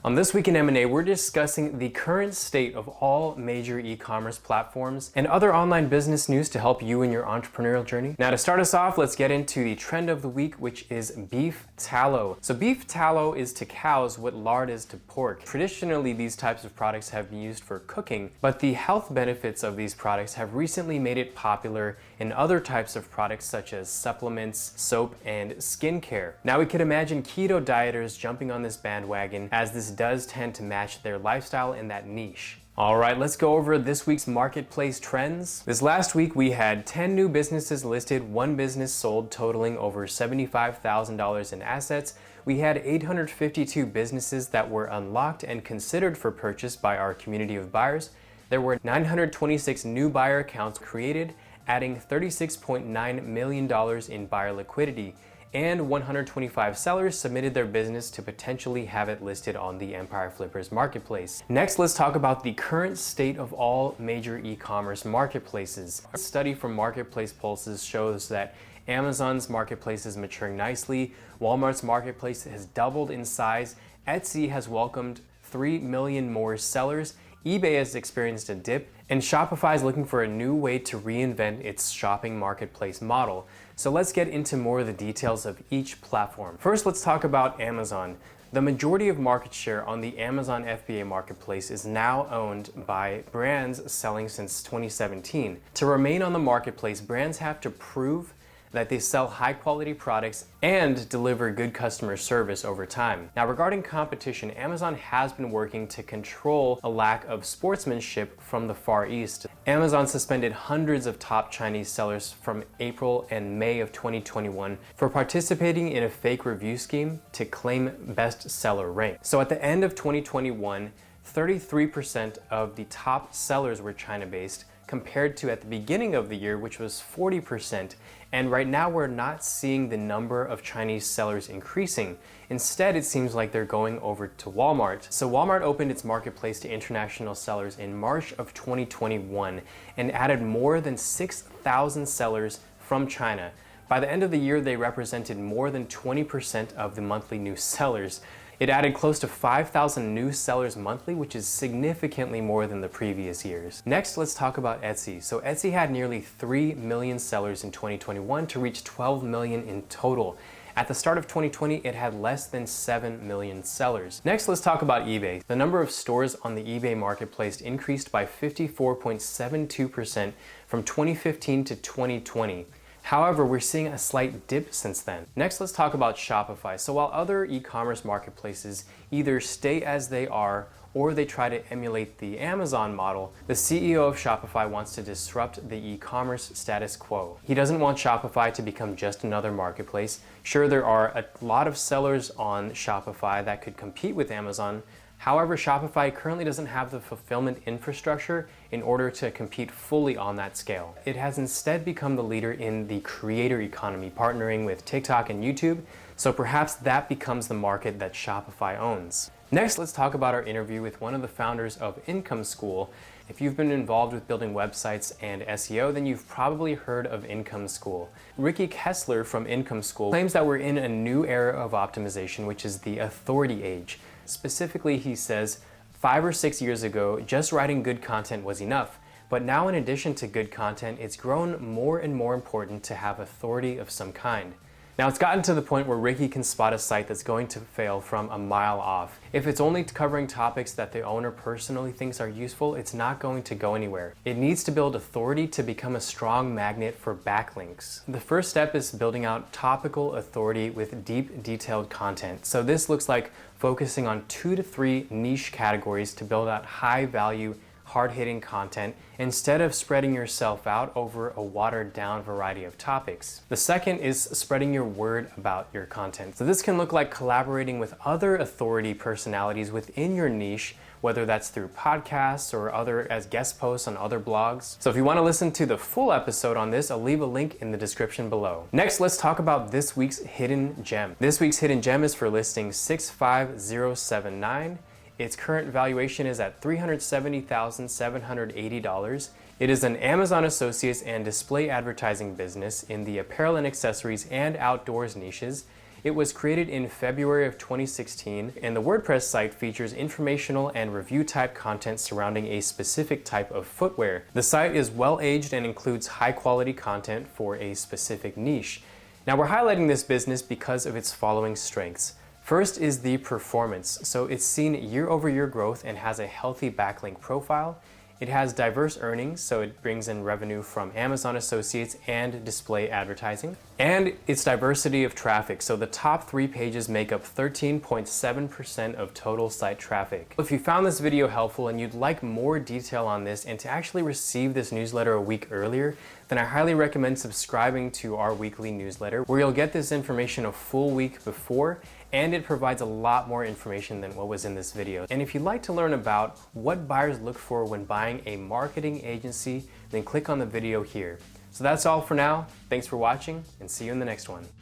On This Week in M&A, we're discussing the current state of all major e-commerce platforms and other online business news to help you in your entrepreneurial journey. Now, to start us off, let's get into the trend of the week, which is beef tallow. So beef tallow is to cows what lard is to pork. Traditionally, these types of products have been used for cooking, but the health benefits of these products have recently made it popular in other types of products such as supplements, soap, and skincare. Now, we could imagine keto dieters jumping on this bandwagon, as this does tend to match their lifestyle in that niche. All right, let's go over this week's marketplace trends. This last week, we had 10 new businesses listed, 1 business sold, totaling over $75,000 in assets. We had 852 businesses that were unlocked and considered for purchase by our community of buyers. There were 926 new buyer accounts created, adding $36.9 million in buyer liquidity. And 125 sellers submitted their business to potentially have it listed on the Empire Flippers marketplace. Next, let's talk about the current state of all major e-commerce marketplaces. A study from Marketplace Pulses shows that Amazon's marketplace is maturing nicely, Walmart's marketplace has doubled in size, Etsy has welcomed 3 million more sellers, eBay has experienced a dip, and Shopify is looking for a new way to reinvent its shopping marketplace model. So let's get into more of the details of each platform. First, let's talk about Amazon. The majority of market share on the Amazon FBA marketplace is now owned by brands selling since 2017. To remain on the marketplace, brands have to prove that they sell high quality products and deliver good customer service over time. Now, regarding competition, Amazon has been working to control a lack of sportsmanship from the Far East. Amazon suspended hundreds of top Chinese sellers from April and May of 2021 for participating in a fake review scheme to claim bestseller rank. So at the end of 2021, 33% of the top sellers were China-based, compared to at the beginning of the year, which was 40%. And right now we're not seeing the number of Chinese sellers increasing. Instead, it seems like they're going over to Walmart. So Walmart opened its marketplace to international sellers in March of 2021 and added more than 6,000 sellers from China. By the end of the year, they represented more than 20% of the monthly new sellers. It added close to 5,000 new sellers monthly, which is significantly more than the previous years. Next, let's talk about Etsy. So Etsy had nearly 3 million sellers in 2021 to reach 12 million in total. At the start of 2020, it had less than 7 million sellers. Next, let's talk about eBay. The number of stores on the eBay marketplace increased by 54.72% from 2015 to 2020. However, we're seeing a slight dip since then. Next, let's talk about Shopify. So while other e-commerce marketplaces either stay as they are or they try to emulate the Amazon model, the CEO of Shopify wants to disrupt the e-commerce status quo. He doesn't want Shopify to become just another marketplace. Sure, there are a lot of sellers on Shopify that could compete with Amazon. However, Shopify currently doesn't have the fulfillment infrastructure in order to compete fully on that scale. It has instead become the leader in the creator economy, partnering with TikTok and YouTube, so perhaps that becomes the market that Shopify owns. Next, let's talk about our interview with one of the founders of Income School. If you've been involved with building websites and SEO, then you've probably heard of Income School. Ricky Kessler from Income School claims that we're in a new era of optimization, which is the authority age. Specifically, he says, 5 or 6 years ago, just writing good content was enough. But now, in addition to good content, it's grown more and more important to have authority of some kind. Now, it's gotten to the point where Ricky can spot a site that's going to fail from a mile off. If it's only covering topics that the owner personally thinks are useful, it's not going to go anywhere. It needs to build authority to become a strong magnet for backlinks. The first step is building out topical authority with deep, detailed content. So this looks like focusing on 2 to 3 niche categories to build out high-value, hard-hitting content instead of spreading yourself out over a watered-down variety of topics. The second is spreading your word about your content. So this can look like collaborating with other authority personalities within your niche, whether that's through podcasts or as guest posts on other blogs. So if you want to listen to the full episode on this, I'll leave a link in the description below. Next, let's talk about this week's hidden gem. This week's hidden gem is for listing 65079. Its current valuation is at $370,780. It is an Amazon Associates and display advertising business in the apparel and accessories and outdoors niches. It was created in February of 2016, and the WordPress site features informational and review type content surrounding a specific type of footwear. The site is well aged and includes high quality content for a specific niche. Now we're highlighting this business because of its following strengths. First is the performance. So it's seen year-over-year growth and has a healthy backlink profile. It has diverse earnings, so it brings in revenue from Amazon associates and display advertising. And its diversity of traffic, so the top 3 pages make up 13.7% of total site traffic. If you found this video helpful and you'd like more detail on this and to actually receive this newsletter a week earlier, then I highly recommend subscribing to our weekly newsletter, where you'll get this information a full week before, and it provides a lot more information than what was in this video. And if you'd like to learn about what buyers look for when buying a marketing agency, then click on the video here. So that's all for now. Thanks for watching, and see you in the next one.